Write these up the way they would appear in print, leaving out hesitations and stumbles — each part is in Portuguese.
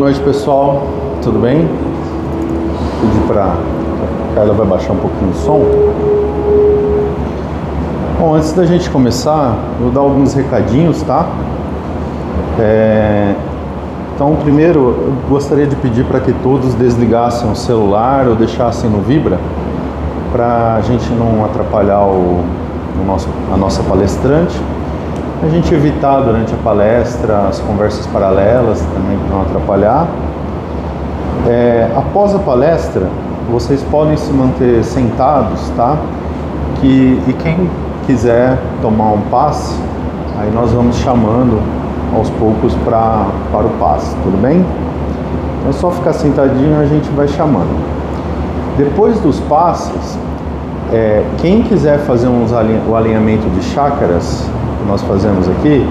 noite, pessoal. Tudo bem? Pedi para a Carla vai baixar um pouquinho o som. Bom, antes da gente começar, eu vou dar alguns recadinhos, tá? Então, primeiro, eu gostaria de pedir para que todos desligassem o celular ou deixassem no vibra, para a gente não atrapalhar a nossa palestrante. A gente evitar durante a palestra as conversas paralelas também, para não atrapalhar. Após a palestra, vocês podem se manter sentados, tá? E quem quiser tomar um passe, aí nós vamos chamando aos poucos para o passe, tudo bem? Então é só ficar sentadinho, a gente vai chamando. Depois dos passes, quem quiser fazer o alinhamento de chácaras que nós fazemos aqui,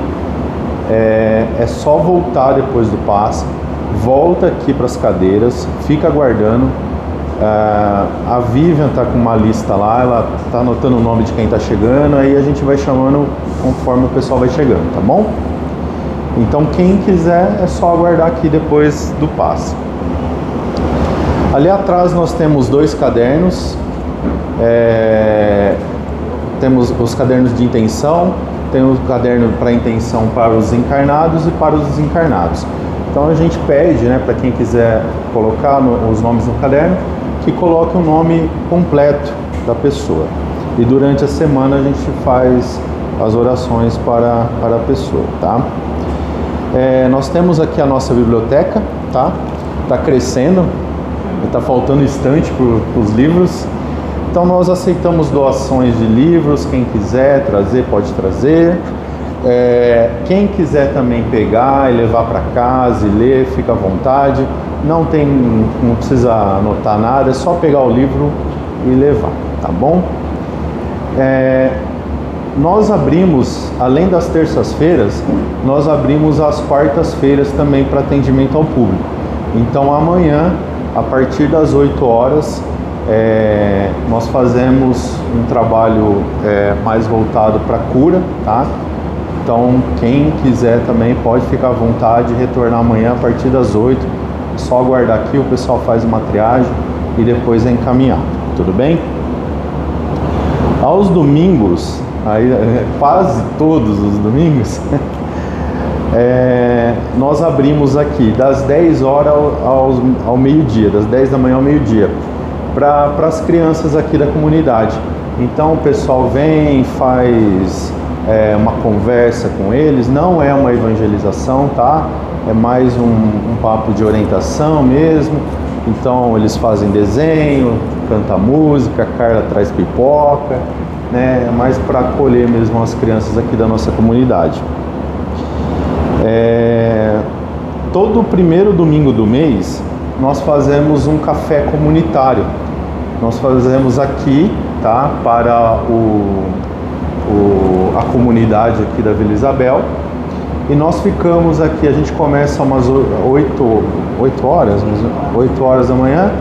é só voltar depois do passe, volta aqui para as cadeiras, fica aguardando. A Vivian está com uma lista lá, ela está anotando o nome de quem está chegando, aí a gente vai chamando conforme o pessoal vai chegando, tá bom? Então quem quiser é só aguardar aqui depois do passe. Ali atrás nós temos 2 cadernos, temos os cadernos de intenção, tem o caderno para intenção para os encarnados e para os desencarnados. Então a gente pede, né, para quem quiser colocar os nomes no caderno, que coloque o nome completo da pessoa. E durante a semana a gente faz as orações para a pessoa, tá? Nós temos aqui a nossa biblioteca, tá? Está crescendo, está faltando estante para os livros. Então nós aceitamos doações de livros, quem quiser trazer, pode trazer. Quem quiser também pegar e levar para casa e ler, fica à vontade. Não precisa anotar nada, é só pegar o livro e levar, tá bom? Nós abrimos, além das terças-feiras, nós abrimos as quartas-feiras também para atendimento ao público. Então amanhã, a partir das 8 horas, nós fazemos um trabalho mais voltado para cura, tá? Então quem quiser também pode ficar à vontade de retornar amanhã a partir das 8. É só aguardar aqui, o pessoal faz uma triagem e depois é encaminhado, tudo bem? Aos domingos, quase todos os domingos, nós abrimos aqui das 10 horas ao meio-dia, das 10 da manhã ao meio-dia, para as crianças aqui da comunidade. Então o pessoal vem, faz uma conversa com eles, não é uma evangelização, tá? É mais um papo de orientação mesmo. Então eles fazem desenho, canta música, a Carla traz pipoca, né? É mais para acolher mesmo as crianças aqui da nossa comunidade. Todo primeiro domingo do mês nós fazemos um café comunitário. Nós fazemos aqui, tá? Para a comunidade aqui da Vila Isabel. E nós ficamos aqui, a gente começa umas 8 horas da manhã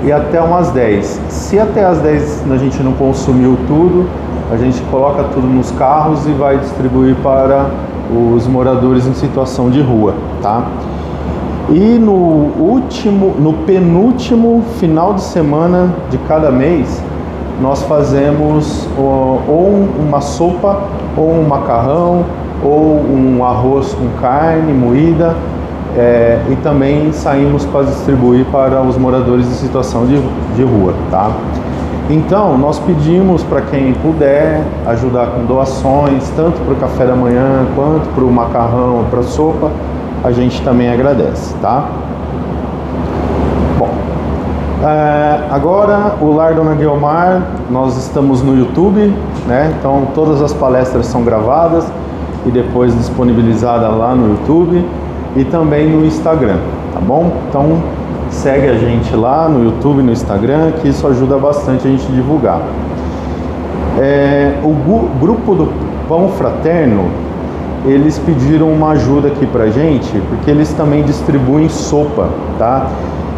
e até umas 10. Se até as 10 a gente não consumiu tudo, a gente coloca tudo nos carros e vai distribuir para os moradores em situação de rua, tá? E no penúltimo final de semana de cada mês, nós fazemos ou uma sopa, ou um macarrão, ou um arroz com carne moída, e também saímos para distribuir para os moradores em situação de rua, tá? Então, nós pedimos para quem puder ajudar com doações, tanto para o café da manhã, quanto para o macarrão, para a sopa, a gente também agradece, tá? Bom, agora o Lar Dona Guiomar, nós estamos no YouTube, né? Então todas as palestras são gravadas e depois disponibilizada lá no YouTube e também no Instagram, tá bom? Então segue a gente lá no YouTube e no Instagram, que isso ajuda bastante a gente a divulgar. O grupo do Pão Fraterno, eles pediram uma ajuda aqui pra gente, porque eles também distribuem sopa, tá?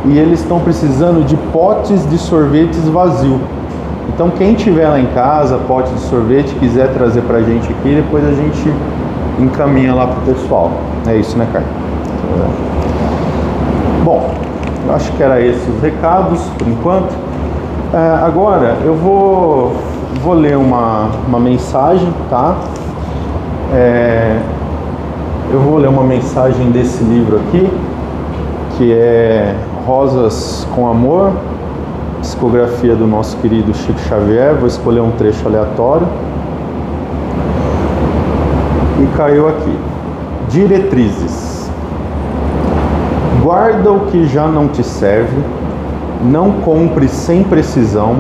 E eles estão precisando de potes de sorvetes vazio. Então quem tiver lá em casa, pote de sorvete, quiser trazer pra gente aqui, depois a gente encaminha lá pro pessoal. É isso, né, Carla? Bom, eu acho que era esses os recados, por enquanto. Agora, eu vou ler uma mensagem, tá? Eu vou ler uma mensagem desse livro aqui, que é Rosas com Amor, psicografia do nosso querido Chico Xavier. Vou escolher um trecho aleatório. E caiu aqui. Diretrizes. Guarda o que já não te serve, não compre sem precisão,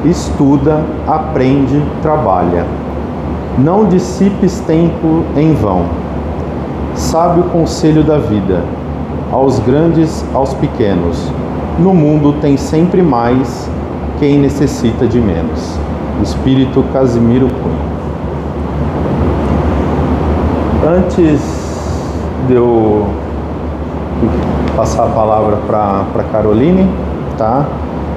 estuda, aprende, trabalha. Não dissipes tempo em vão. Sabe o conselho da vida, aos grandes, aos pequenos. No mundo tem sempre mais quem necessita de menos. Espírito Casimiro Cunha. Antes de eu passar a palavra para Caroline, tá?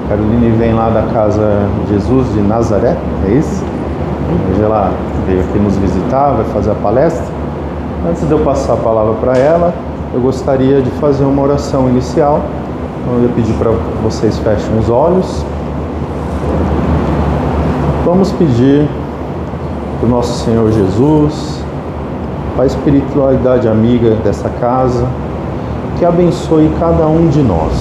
Caroline vem lá da Casa Jesus de Nazaré, é isso? Hoje ela veio aqui nos visitar, vai fazer a palestra. Antes de eu passar a palavra para ela, eu gostaria de fazer uma oração inicial. Então eu ia pedir para vocês fechem os olhos. Vamos pedir para o nosso Senhor Jesus, a espiritualidade amiga dessa casa, que abençoe cada um de nós.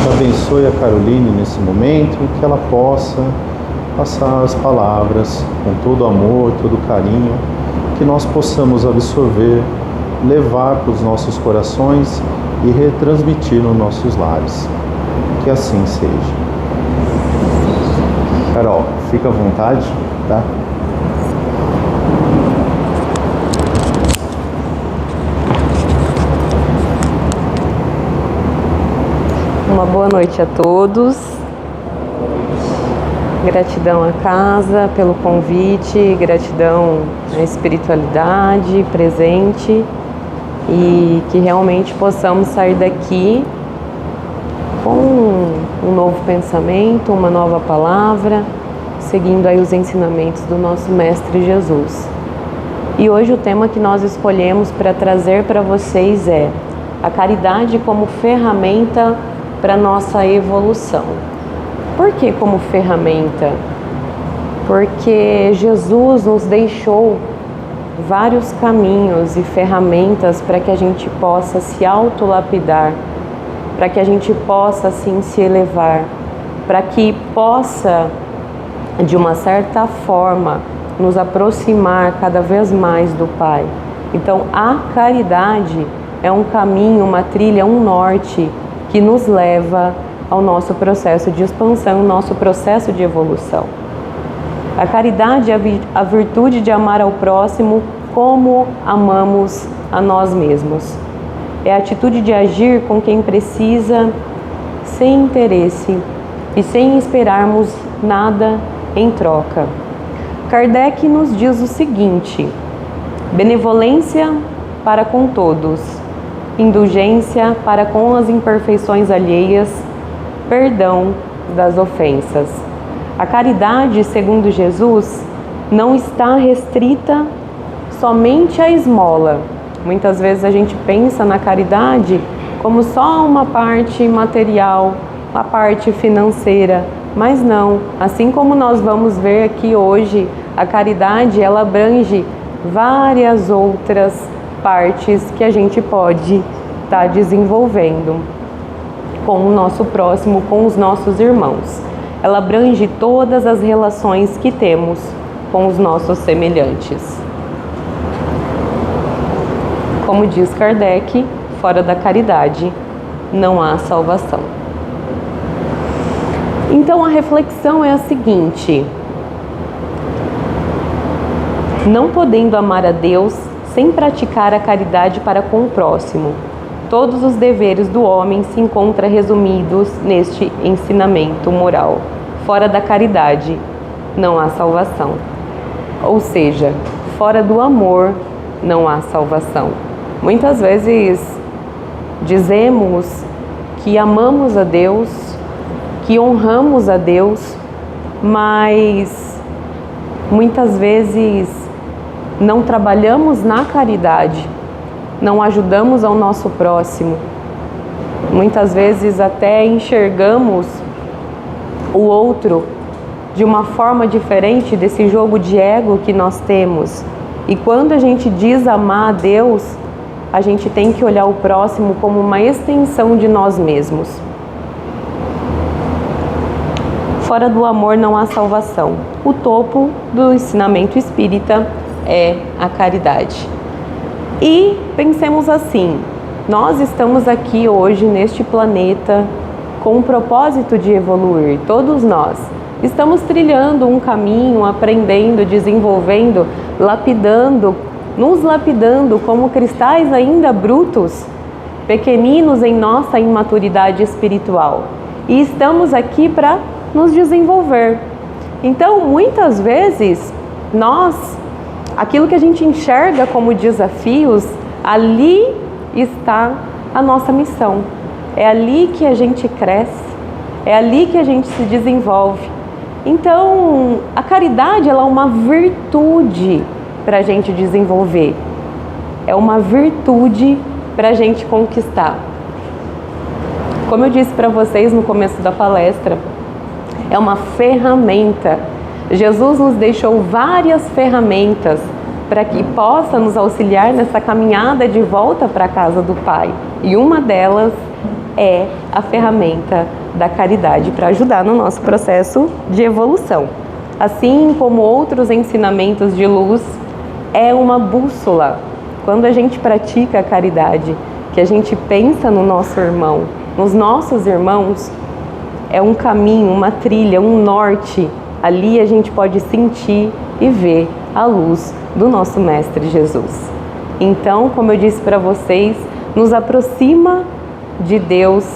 Que abençoe a Caroline nesse momento, que ela possa passar as palavras com todo amor, todo carinho, que nós possamos absorver, levar para os nossos corações e retransmitir nos nossos lares. Que assim seja. Carol, fica à vontade, tá? Uma boa noite a todos. Gratidão à casa pelo convite, gratidão à espiritualidade presente e que realmente possamos sair daqui com um novo pensamento, uma nova palavra, seguindo aí os ensinamentos do nosso Mestre Jesus. E hoje o tema que nós escolhemos para trazer para vocês é a caridade como ferramenta para nossa evolução. Por que como ferramenta? Porque Jesus nos deixou vários caminhos e ferramentas para que a gente possa se autolapidar, para que a gente possa assim se elevar, para que possa, de uma certa forma, nos aproximar cada vez mais do Pai. Então, a caridade é um caminho, uma trilha, um norte que nos leva ao nosso processo de expansão, nosso processo de evolução. A caridade é a virtude de amar ao próximo como amamos a nós mesmos. É a atitude de agir com quem precisa, sem interesse e sem esperarmos nada em troca. Kardec nos diz o seguinte: benevolência para com todos, indulgência para com as imperfeições alheias, perdão das ofensas. A caridade, segundo Jesus, não está restrita somente à esmola. Muitas vezes a gente pensa na caridade como só uma parte material, a parte financeira, mas não. Assim como nós vamos ver aqui hoje, a caridade ela abrange várias outras partes que a gente pode estar desenvolvendo com o nosso próximo, com os nossos irmãos. Ela abrange todas as relações que temos com os nossos semelhantes. Como diz Kardec, fora da caridade não há salvação. Então a reflexão é a seguinte: não podendo amar a Deus sem praticar a caridade para com o próximo, todos os deveres do homem se encontram resumidos neste ensinamento moral. Fora da caridade não há salvação. Ou seja, fora do amor não há salvação. Muitas vezes dizemos que amamos a Deus, que honramos a Deus, mas muitas vezes não trabalhamos na caridade, não ajudamos ao nosso próximo, Muitas vezes até enxergamos o outro de uma forma diferente desse jogo de ego que nós temos. E quando a gente diz amar a Deus, a gente tem que olhar o próximo como uma extensão de nós mesmos. Fora do amor não há salvação. O topo do ensinamento espírita é a caridade. E pensemos assim, nós estamos aqui hoje neste planeta com o propósito de evoluir, todos nós. Estamos trilhando um caminho, aprendendo, desenvolvendo, nos lapidando como cristais ainda brutos, pequeninos em nossa imaturidade espiritual. E estamos aqui para nos desenvolver. Então, muitas vezes, aquilo que a gente enxerga como desafios, ali está a nossa missão. É ali que a gente cresce, é ali que a gente se desenvolve. Então, a caridade ela é uma virtude para a gente desenvolver. É uma virtude para a gente conquistar. Como eu disse para vocês no começo da palestra, é uma ferramenta. Jesus nos deixou várias ferramentas para que possa nos auxiliar nessa caminhada de volta para a casa do Pai. E uma delas é a ferramenta da caridade para ajudar no nosso processo de evolução. Assim como outros ensinamentos de luz, é uma bússola. Quando a gente pratica a caridade, que a gente pensa no nosso irmão, nos nossos irmãos, é um caminho, uma trilha, um norte. Ali a gente pode sentir e ver a luz do nosso Mestre Jesus. Então, como eu disse para vocês, nos aproxima de Deus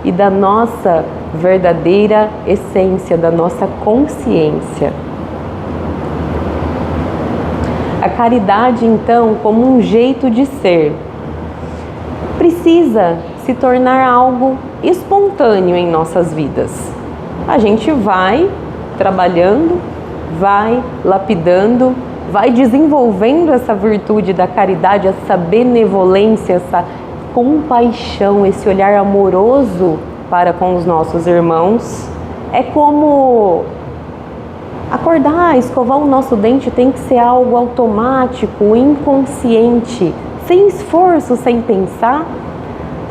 e da nossa verdadeira essência, da nossa consciência. A caridade, então, como um jeito de ser, precisa se tornar algo espontâneo em nossas vidas. A gente vai trabalhando, vai lapidando, vai desenvolvendo essa virtude da caridade, essa benevolência, essa compaixão, esse olhar amoroso para com os nossos irmãos. É como acordar, escovar o nosso dente tem que ser algo automático, inconsciente, sem esforço, sem pensar,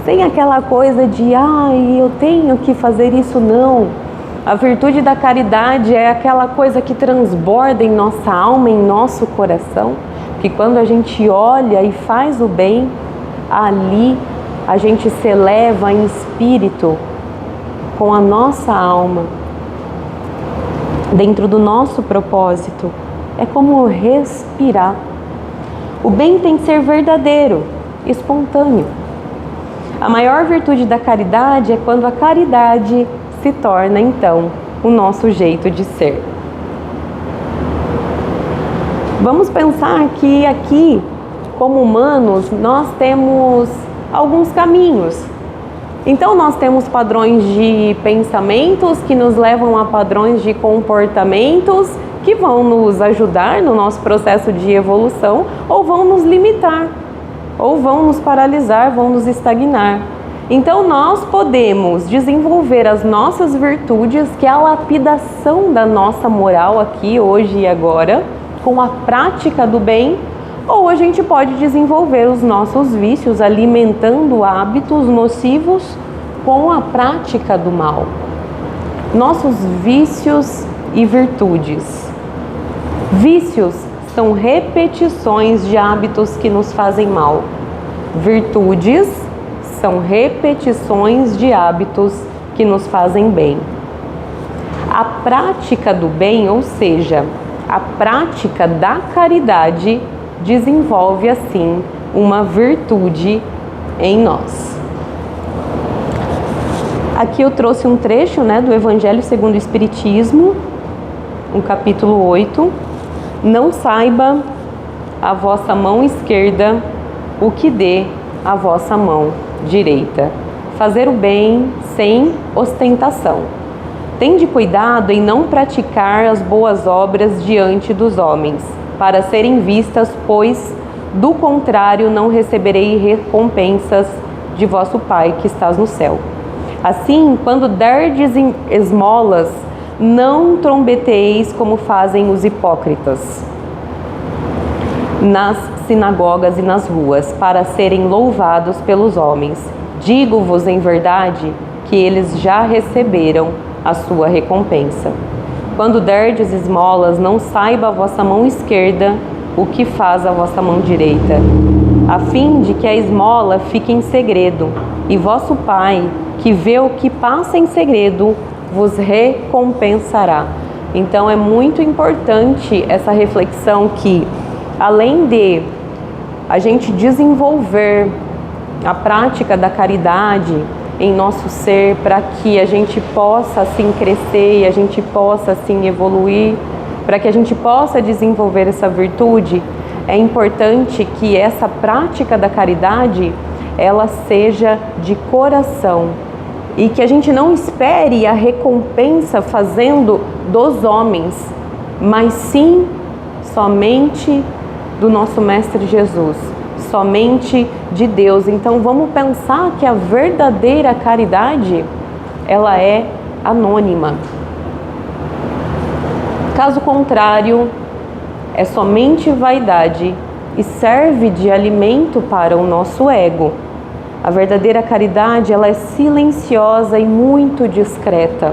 sem aquela coisa de eu tenho que fazer isso, não. A virtude da caridade é aquela coisa que transborda em nossa alma, em nosso coração, que quando a gente olha e faz o bem, ali a gente se eleva em espírito com a nossa alma, dentro do nosso propósito. É como respirar. O bem tem que ser verdadeiro, espontâneo. A maior virtude da caridade é quando a caridade se torna, então, o nosso jeito de ser. Vamos pensar que aqui, como humanos, nós temos alguns caminhos. Então, nós temos padrões de pensamentos que nos levam a padrões de comportamentos que vão nos ajudar no nosso processo de evolução ou vão nos limitar, ou vão nos paralisar, vão nos estagnar. Então, nós podemos desenvolver as nossas virtudes, que é a lapidação da nossa moral aqui, hoje e agora, com a prática do bem, ou a gente pode desenvolver os nossos vícios, alimentando hábitos nocivos com a prática do mal. Nossos vícios e virtudes. Vícios são repetições de hábitos que nos fazem mal. Virtudes são repetições de hábitos que nos fazem bem. A prática do bem, ou seja, a prática da caridade, desenvolve assim uma virtude em nós. Aqui eu trouxe um trecho, do Evangelho segundo o Espiritismo, no capítulo 8. Não saiba a vossa mão esquerda o que dê a vossa mão direita. Fazer o bem sem ostentação. Tende cuidado em não praticar as boas obras diante dos homens, para serem vistas, pois, do contrário, não receberei recompensas de vosso Pai que estás no céu. Assim, quando derdes esmolas, não trombeteis como fazem os hipócritas nas sinagogas e nas ruas, para serem louvados pelos homens. Digo-vos em verdade que eles já receberam a sua recompensa. Quando derdes esmolas, não saiba a vossa mão esquerda o que faz a vossa mão direita, a fim de que a esmola fique em segredo, e vosso Pai, que vê o que passa em segredo, vos recompensará. Então é muito importante essa reflexão que, além de a gente desenvolver a prática da caridade em nosso ser, para que a gente possa assim crescer e a gente possa assim evoluir, para que a gente possa desenvolver essa virtude, é importante que essa prática da caridade ela seja de coração e que a gente não espere a recompensa fazendo dos homens, mas sim somente do nosso Mestre Jesus, somente de Deus. Então vamos pensar que a verdadeira caridade ela é anônima. Caso contrário, é somente vaidade e serve de alimento para o nosso ego. A verdadeira caridade ela é silenciosa e muito discreta.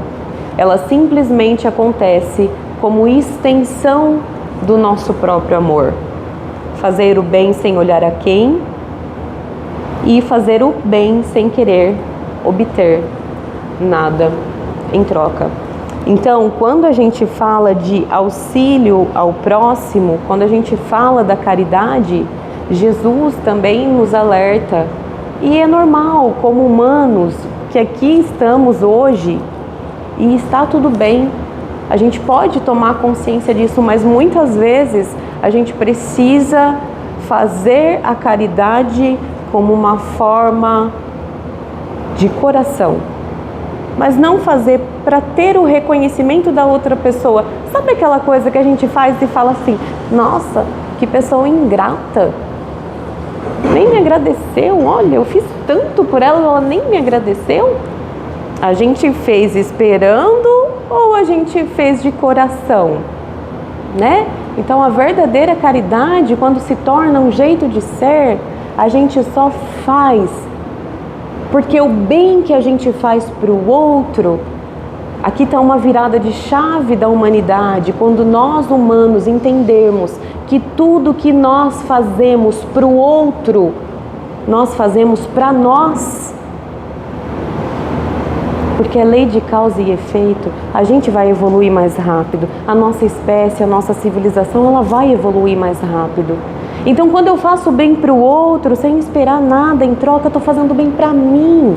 Ela simplesmente acontece como extensão do nosso próprio amor. Fazer o bem sem olhar a quem e fazer o bem sem querer obter nada em troca. Então, quando a gente fala de auxílio ao próximo, quando a gente fala da caridade, Jesus também nos alerta. E é normal, como humanos, que aqui estamos hoje e está tudo bem. A gente pode tomar consciência disso, mas muitas vezes a gente precisa fazer a caridade como uma forma de coração, mas não fazer para ter o reconhecimento da outra pessoa. Sabe aquela coisa que a gente faz e fala assim: nossa, que pessoa ingrata, nem me agradeceu, olha, eu fiz tanto por ela, ela nem me agradeceu. A gente fez esperando ou a gente fez de coração, né? Então a verdadeira caridade, quando se torna um jeito de ser, a gente só faz porque o bem que a gente faz para o outro, aqui está uma virada de chave da humanidade, quando nós humanos entendermos que tudo que nós fazemos para o outro, nós fazemos para nós, porque é lei de causa e efeito, a gente vai evoluir mais rápido, a nossa espécie, a nossa civilização, ela vai evoluir mais rápido. Então, quando eu faço bem para o outro, sem esperar nada em troca, eu estou fazendo bem para mim.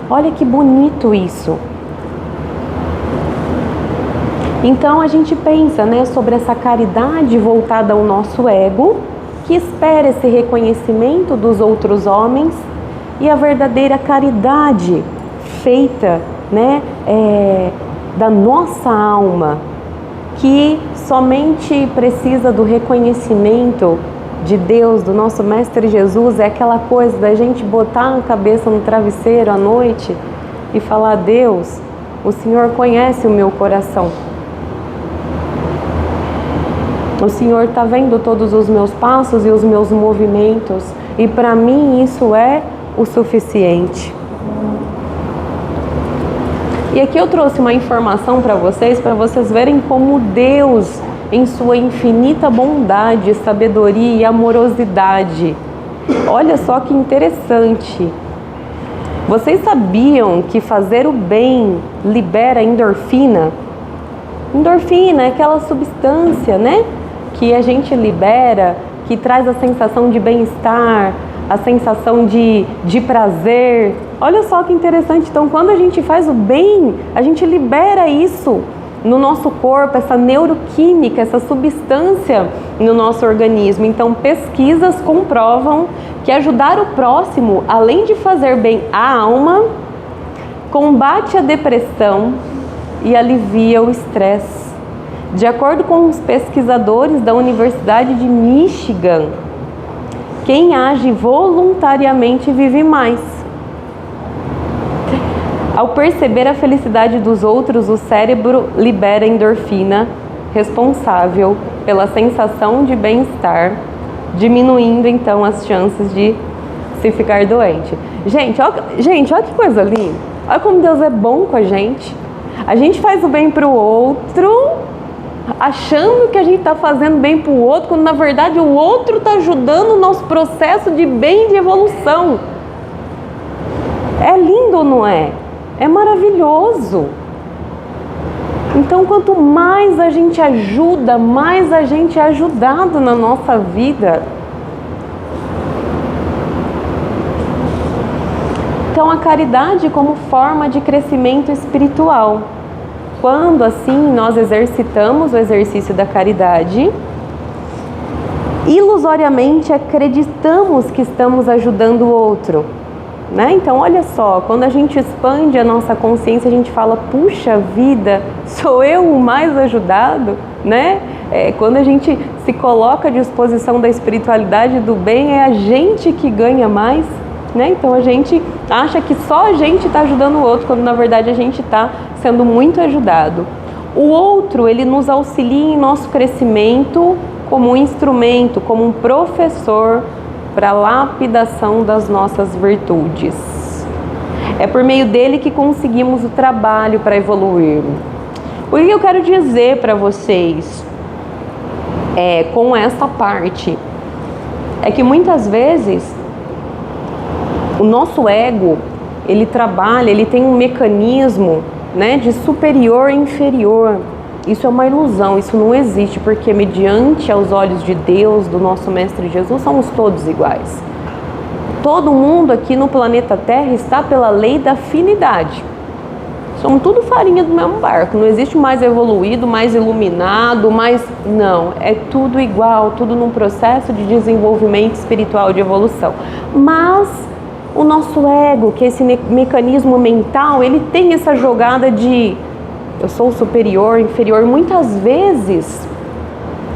Olha que bonito isso. Então, a gente pensa, né, sobre essa caridade voltada ao nosso ego, que espera esse reconhecimento dos outros homens, e a verdadeira caridade feita, né, da nossa alma, que somente precisa do reconhecimento de Deus, do nosso Mestre Jesus. É aquela coisa da gente botar a cabeça no travesseiro à noite e falar: Deus, o Senhor conhece o meu coração. O Senhor está vendo todos os meus passos e os meus movimentos, e para mim isso é o suficiente. E aqui eu trouxe uma informação para vocês verem como Deus, em sua infinita bondade, sabedoria e amorosidade. Olha só que interessante. Vocês sabiam que fazer o bem libera endorfina? Endorfina é aquela substância, né, que a gente libera, que traz a sensação de bem-estar, a sensação de prazer. Olha só que interessante. Então, quando a gente faz o bem, a gente libera isso no nosso corpo, essa neuroquímica, essa substância no nosso organismo. Então, pesquisas comprovam que ajudar o próximo, além de fazer bem à alma, combate a depressão e alivia o estresse. De acordo com os pesquisadores da Universidade de Michigan, quem age voluntariamente vive mais. Ao perceber a felicidade dos outros, o cérebro libera endorfina, responsável pela sensação de bem-estar, diminuindo então as chances de se ficar doente. Gente, olha que coisa linda. Olha como Deus é bom com a gente. A gente faz o bem para o outro, achando que a gente está fazendo bem para o outro, quando na verdade o outro está ajudando o nosso processo de bem e de evolução. É lindo ou não é? É maravilhoso. Então, quanto mais a gente ajuda, mais a gente é ajudado na nossa vida. Então, a caridade como forma de crescimento espiritual. Quando, assim, nós exercitamos o exercício da caridade, ilusoriamente acreditamos que estamos ajudando o outro. Né? Então, olha só, quando a gente expande a nossa consciência, a gente fala, puxa vida, sou eu o mais ajudado, né? Quando a gente se coloca à disposição da espiritualidade do bem, é a gente que ganha mais, né? Então, a gente acha que só a gente está ajudando o outro, quando na verdade a gente está sendo muito ajudado. O outro, ele nos auxilia em nosso crescimento como um instrumento, como um professor, para a lapidação das nossas virtudes. É por meio dele que conseguimos o trabalho para evoluir. O que eu quero dizer para vocês com essa parte é que muitas vezes o nosso ego, ele trabalha, ele tem um mecanismo, né, de superior e inferior. Isso é uma ilusão, isso não existe, porque mediante aos olhos de Deus, do nosso Mestre Jesus, somos todos iguais. Todo mundo aqui no planeta Terra está pela lei da afinidade. Somos tudo farinha do mesmo barco, não existe mais evoluído, mais iluminado, mais... Não, é tudo igual, tudo num processo de desenvolvimento espiritual, de evolução. Mas o nosso ego, que é esse mecanismo mental, ele tem essa jogada de... eu sou superior, inferior. Muitas vezes,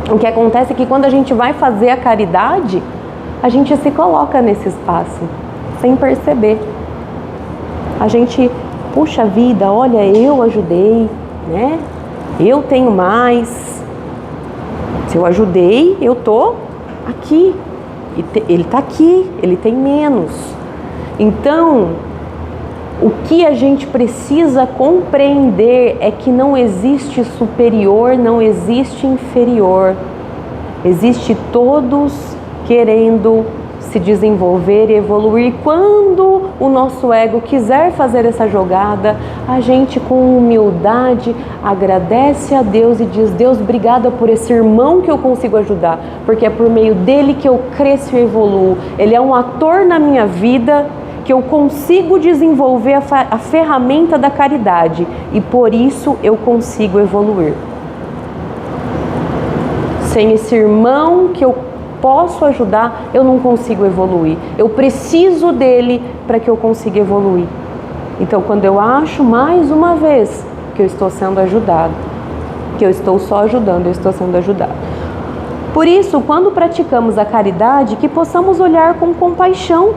o que acontece é que quando a gente vai fazer a caridade, a gente se coloca nesse espaço, sem perceber. A gente, puxa vida, olha, eu ajudei, né? Eu tenho mais. Se eu ajudei, eu tô aqui. Ele tá aqui, ele tem menos. Então, o que a gente precisa compreender é que não existe superior, não existe inferior. Existe todos querendo se desenvolver e evoluir. Quando o nosso ego quiser fazer essa jogada, a gente com humildade agradece a Deus e diz, Deus, obrigada por esse irmão que eu consigo ajudar, porque é por meio dele que eu cresço e evoluo. Ele é um ator na minha vida, que eu consigo desenvolver a ferramenta da caridade e por isso eu consigo evoluir. Sem esse irmão que eu posso ajudar, eu não consigo evoluir. Eu preciso dele para que eu consiga evoluir. Então, quando eu acho mais uma vez que eu estou sendo ajudado, que eu estou só ajudando, eu estou sendo ajudado. Por isso, quando praticamos a caridade, que possamos olhar com compaixão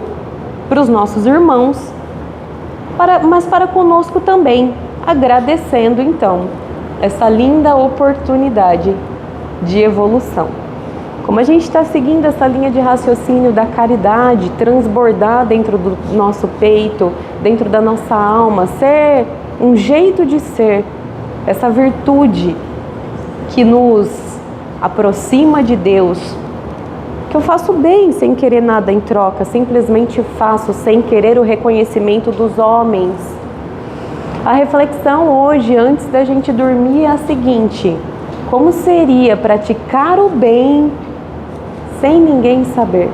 para os nossos irmãos, mas para conosco também, agradecendo então essa linda oportunidade de evolução. Como a gente está seguindo essa linha de raciocínio da caridade transbordar dentro do nosso peito, dentro da nossa alma, ser um jeito de ser, essa virtude que nos aproxima de Deus, que eu faço bem sem querer nada em troca, simplesmente faço sem querer o reconhecimento dos homens. A reflexão hoje, antes da gente dormir, é a seguinte: como seria praticar o bem sem ninguém saber?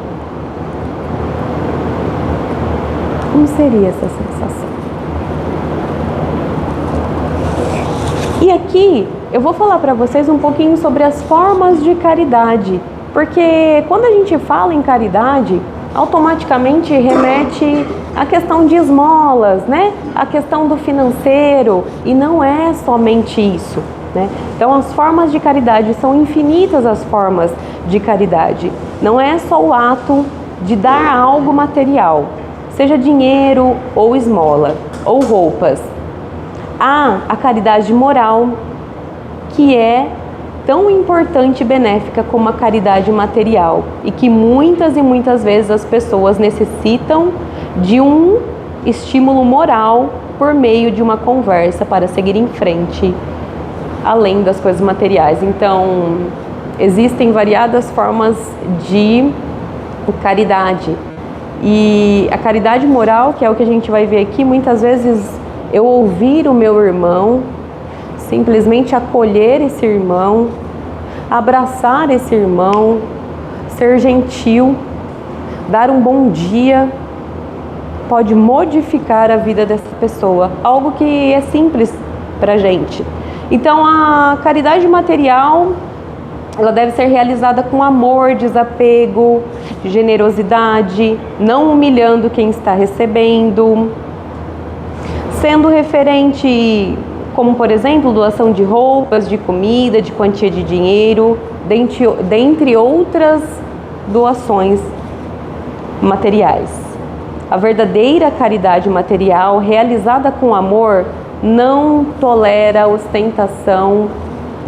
Como seria essa sensação? E aqui eu vou falar para vocês um pouquinho sobre as formas de caridade, porque quando a gente fala em caridade, automaticamente remete à questão de esmolas, né? A questão do financeiro, e não é somente isso, né? Então as formas de caridade são infinitas, as formas de caridade. Não é só o ato de dar algo material. seja dinheiro ou esmola, ou roupas. Há a caridade moral, que é tão importante e benéfica como a caridade material, e que muitas e muitas vezes as pessoas necessitam de um estímulo moral por meio de uma conversa para seguir em frente, além das coisas materiais. Então, existem variadas formas de caridade. E a caridade moral, que é o que a gente vai ver aqui, muitas vezes eu ouvir o meu irmão, simplesmente acolher esse irmão, abraçar esse irmão, ser gentil, dar um bom dia, pode modificar a vida dessa pessoa, algo que é simples pra gente. Então a caridade material, ela deve ser realizada com amor, desapego, generosidade, não humilhando quem está recebendo, sendo referente, como por exemplo, doação de roupas, de comida, de quantia de dinheiro, dentre outras doações materiais. A verdadeira caridade material, realizada com amor, não tolera ostentação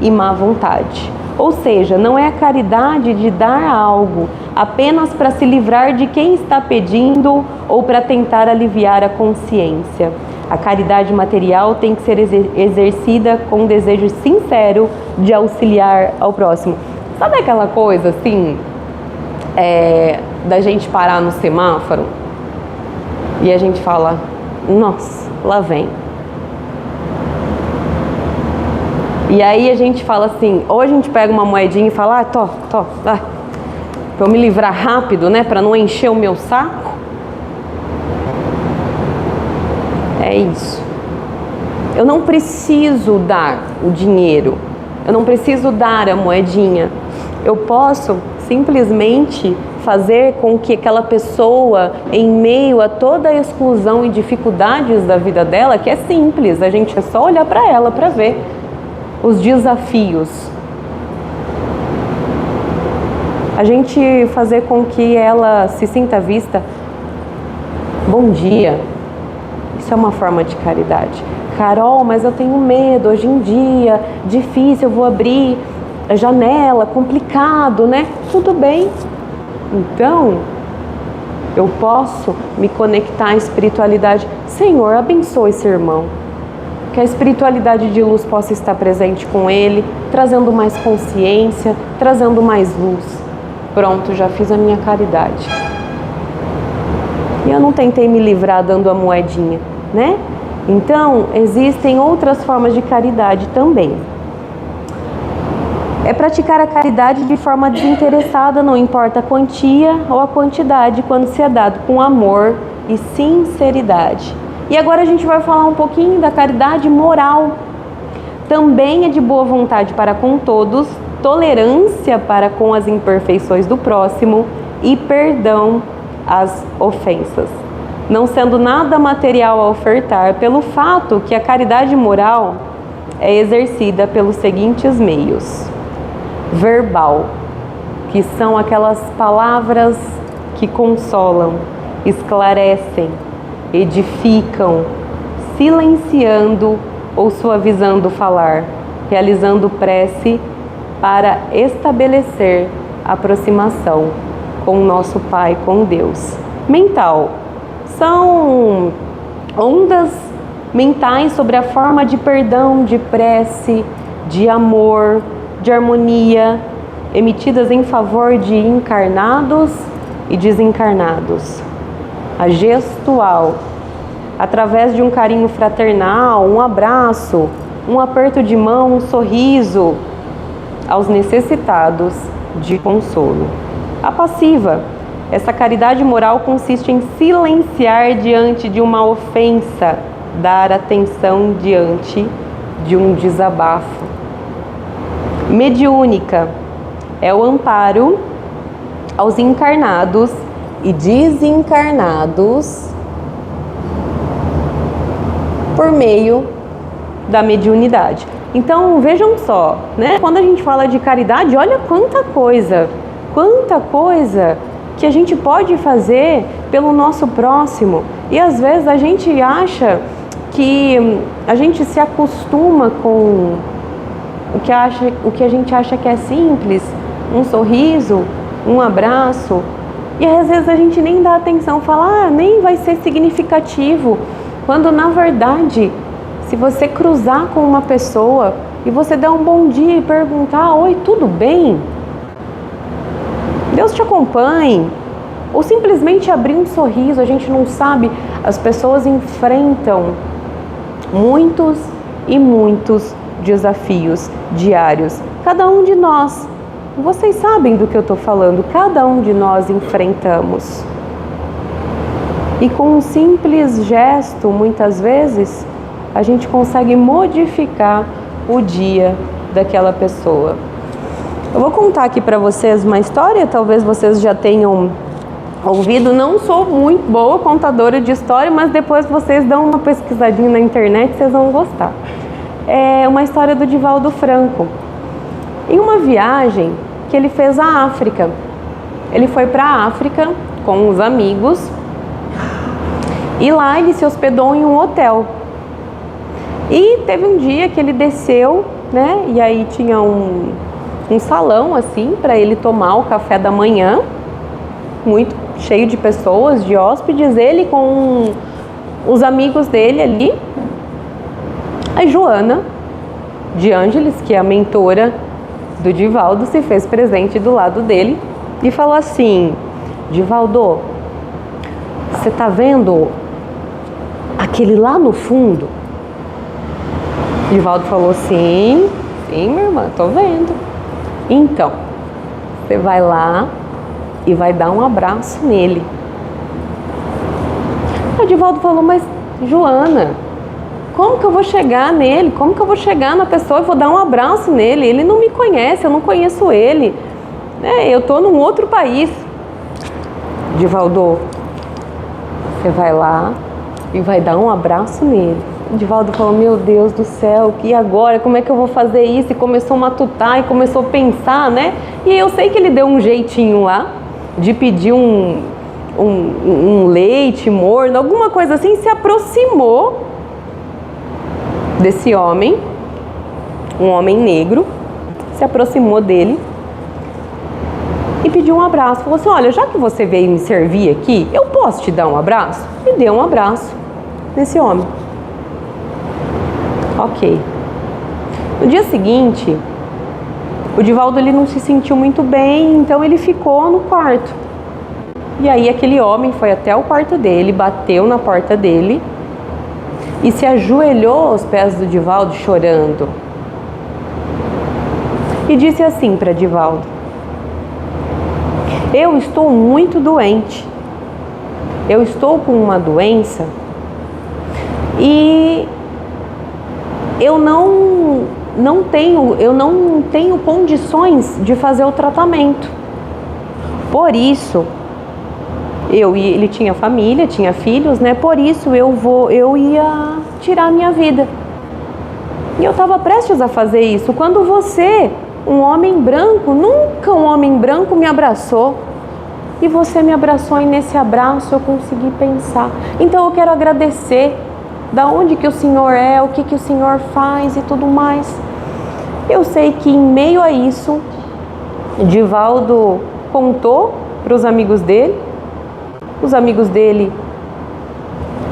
e má vontade. Ou seja, não é a caridade de dar algo apenas para se livrar de quem está pedindo ou para tentar aliviar a consciência. A caridade material tem que ser exercida com um desejo sincero de auxiliar ao próximo. Sabe aquela coisa assim, da gente parar no semáforo e a gente fala, nossa, lá vem. E aí a gente fala assim, ou a gente pega uma moedinha e fala, pra eu me livrar rápido, né, para não encher o meu saco. É isso. Eu não preciso dar o dinheiro, eu não preciso dar a moedinha. Eu posso simplesmente fazer com que aquela pessoa, em meio a toda a exclusão e dificuldades da vida dela, que é simples, a gente é só olhar para ela para ver os desafios. A gente fazer com que ela se sinta vista. Bom dia. Isso é uma forma de caridade. Carol, mas eu tenho medo, hoje em dia, difícil, eu vou abrir a janela, complicado, né? Tudo bem. Então, eu posso me conectar à espiritualidade. Senhor, abençoe esse irmão. Que a espiritualidade de luz possa estar presente com ele, trazendo mais consciência, trazendo mais luz. Pronto, já fiz a minha caridade. E eu não tentei me livrar dando a moedinha, né? Então, existem outras formas de caridade também. É praticar a caridade de forma desinteressada, não importa a quantia ou a quantidade, quando se é dado com amor e sinceridade. E agora a gente vai falar um pouquinho da caridade moral. Também é de boa vontade para com todos, tolerância para com as imperfeições do próximo e perdão às ofensas. Não sendo nada material a ofertar, pelo fato que a caridade moral é exercida pelos seguintes meios. Verbal, que são aquelas palavras que consolam, esclarecem, edificam, silenciando ou suavizando o falar, realizando prece para estabelecer aproximação com o nosso Pai, com Deus. Mental, são ondas mentais sobre a forma de perdão, de prece, de amor, de harmonia, emitidas em favor de encarnados e desencarnados. A gestual, através de um carinho fraternal, um abraço, um aperto de mão, um sorriso aos necessitados de consolo. A passiva, essa caridade moral consiste em silenciar diante de uma ofensa, dar atenção diante de um desabafo. Mediúnica é o amparo aos encarnados e desencarnados por meio da mediunidade. Então vejam só, né? Quando a gente fala de caridade, olha quanta coisa que a gente pode fazer pelo nosso próximo. E às vezes a gente acha que a gente se acostuma com o que a gente acha que é simples, um sorriso, um abraço, e às vezes a gente nem dá atenção, fala, nem vai ser significativo, quando na verdade, se você cruzar com uma pessoa e você der um bom dia e perguntar, oi, tudo bem? Deus te acompanhe. Ou simplesmente abrir um sorriso, a gente não sabe, as pessoas enfrentam muitos e muitos desafios diários. Cada um de nós, vocês sabem do que eu estou falando, cada um de nós enfrentamos. E com um simples gesto, muitas vezes, a gente consegue modificar o dia daquela pessoa. Eu vou contar aqui para vocês uma história, talvez vocês já tenham ouvido. Não sou muito boa contadora de história, mas depois vocês dão uma pesquisadinha na internet, vocês vão gostar. É uma história do Divaldo Franco. Em uma viagem que ele fez à África, ele foi para a África com os amigos e lá ele se hospedou em um hotel. E teve um dia que ele desceu, né? E aí tinha um salão assim para ele tomar o café da manhã, muito cheio de pessoas, de hóspedes, ele com os amigos dele ali. A Joana de Ângeles, que é a mentora do Divaldo, se fez presente do lado dele e falou assim: Divaldo, você tá vendo aquele lá no fundo? Divaldo falou: sim, minha irmã, tô vendo. Então, você vai lá e vai dar um abraço nele. O Divaldo falou: mas Joana, como que eu vou chegar nele? Como que eu vou chegar na pessoa e vou dar um abraço nele? Ele não me conhece, eu não conheço ele. Eu tô num outro país. Divaldo, você vai lá e vai dar um abraço nele. O Divaldo falou: meu Deus do céu, e agora? Como é que eu vou fazer isso? E começou a matutar e começou a pensar, né? E eu sei que ele deu um jeitinho lá de pedir um leite morno, alguma coisa assim, se aproximou desse homem, um homem negro, se aproximou dele e pediu um abraço. Falou assim: olha, já que você veio me servir aqui, eu posso te dar um abraço? E deu um abraço nesse homem. Ok. No dia seguinte, o Divaldo ele não se sentiu muito bem, então ele ficou no quarto. E aí aquele homem foi até o quarto dele, bateu na porta dele e se ajoelhou aos pés do Divaldo chorando. E disse assim para Divaldo: eu estou muito doente. Eu estou com uma doença e eu não tenho condições de fazer o tratamento. Por isso, ele tinha família, tinha filhos, né? Por isso eu ia tirar a minha vida. E eu estava prestes a fazer isso quando você, um homem branco, nunca um homem branco me abraçou. E você me abraçou e nesse abraço eu consegui pensar. Então eu quero agradecer. Da onde que o Senhor é, o que o Senhor faz e tudo mais. Eu sei que em meio a isso, Divaldo contou para os amigos dele. Os amigos dele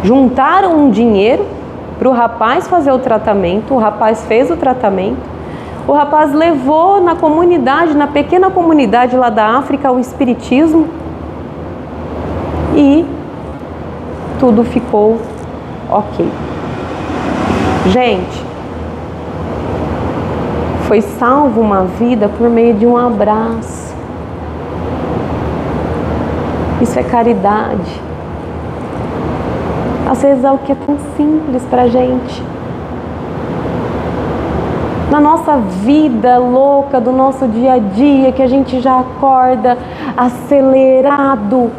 juntaram um dinheiro para o rapaz fazer o tratamento. O rapaz fez o tratamento. O rapaz levou na comunidade, na pequena comunidade lá da África, o espiritismo. E tudo ficou ok. Gente, foi salvo uma vida por meio de um abraço. Isso é caridade. Às vezes é o que é tão simples pra gente. Na nossa vida louca, do nosso dia a dia, que a gente já acorda acelerado,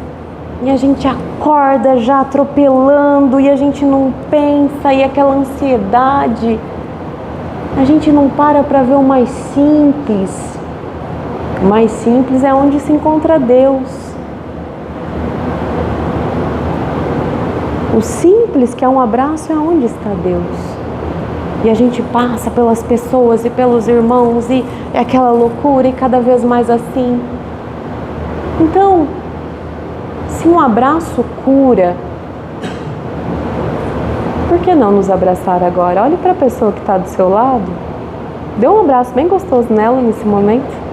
e a gente acorda já atropelando e a gente não pensa, e aquela ansiedade, a gente não para ver o mais simples. O mais simples é onde se encontra Deus. O simples, que é um abraço, é onde está Deus. E a gente passa pelas pessoas e pelos irmãos e é aquela loucura e cada vez mais assim. Então, se um abraço cura, por que não nos abraçar agora? Olhe para a pessoa que está do seu lado. Dê um abraço bem gostoso nela nesse momento.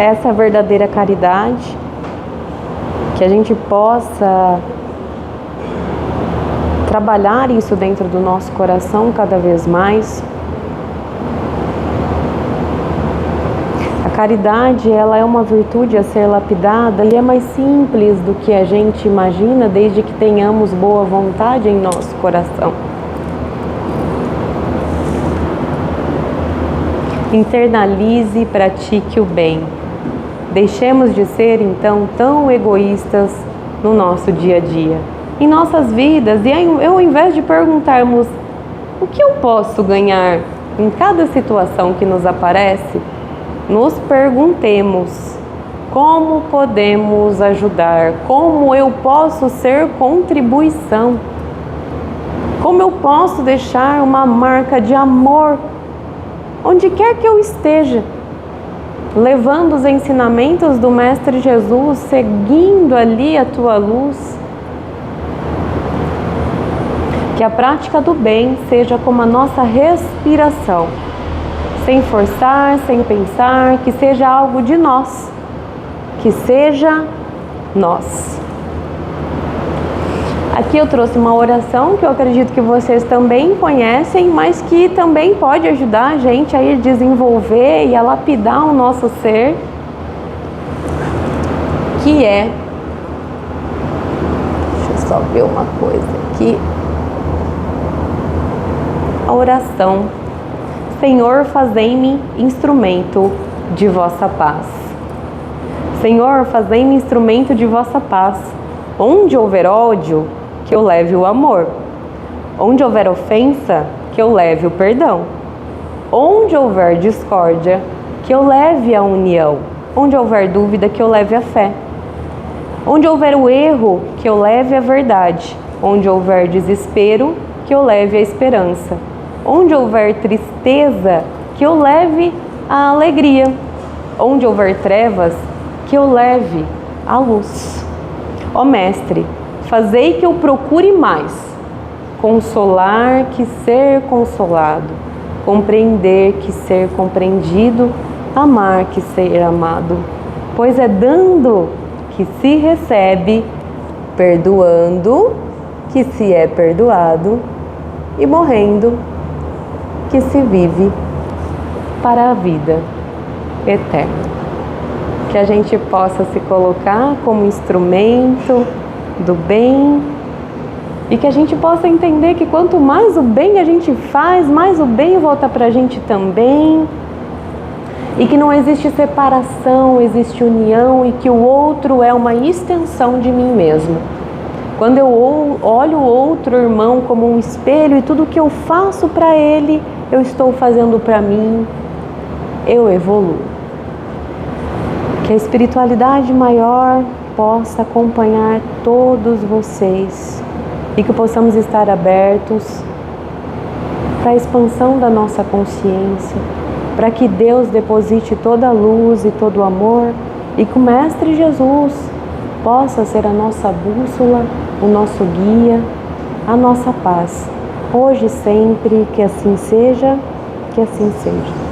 Essa é a verdadeira caridade, que a gente possa trabalhar isso dentro do nosso coração cada vez mais. A caridade, ela é uma virtude a ser lapidada e é mais simples do que a gente imagina, desde que tenhamos boa vontade em nosso coração. Internalize e pratique o bem. Deixemos de ser, então, tão egoístas no nosso dia a dia, em nossas vidas. E ao invés de perguntarmos o que eu posso ganhar em cada situação que nos aparece, nos perguntemos como podemos ajudar, como eu posso ser contribuição, como eu posso deixar uma marca de amor onde quer que eu esteja, levando os ensinamentos do Mestre Jesus, seguindo ali a tua luz. Que a prática do bem seja como a nossa respiração, sem forçar, sem pensar, que seja algo de nós, que seja nós. Aqui eu trouxe uma oração que eu acredito que vocês também conhecem, mas que também pode ajudar a gente a ir desenvolver e a lapidar o nosso ser, que é... Deixa eu só ver uma coisa aqui. A oração: Senhor, fazei-me instrumento de vossa paz. Senhor, fazei-me instrumento de vossa paz. Onde houver ódio, que eu leve o amor. Onde houver ofensa, que eu leve o perdão. Onde houver discórdia, que eu leve a união. Onde houver dúvida, que eu leve a fé. Onde houver o erro, que eu leve a verdade. Onde houver desespero, que eu leve a esperança. Onde houver tristeza, que eu leve a alegria. Onde houver trevas, que eu leve a luz. Ó Mestre, fazei que eu procure mais consolar que ser consolado, compreender que ser compreendido, amar que ser amado, pois é dando que se recebe, perdoando que se é perdoado e morrendo que se vive para a vida eterna. Que a gente possa se colocar como instrumento do bem e que a gente possa entender que quanto mais o bem a gente faz, mais o bem volta para a gente também, e que não existe separação, existe união, e que o outro é uma extensão de mim mesmo. Quando eu olho o outro irmão como um espelho e tudo que eu faço para ele, eu estou fazendo para mim, eu evoluo. Que a espiritualidade maior possa acompanhar todos vocês e que possamos estar abertos para a expansão da nossa consciência, para que Deus deposite toda a luz e todo o amor e que o Mestre Jesus possa ser a nossa bússola, o nosso guia, a nossa paz. Hoje e sempre, que assim seja, que assim seja.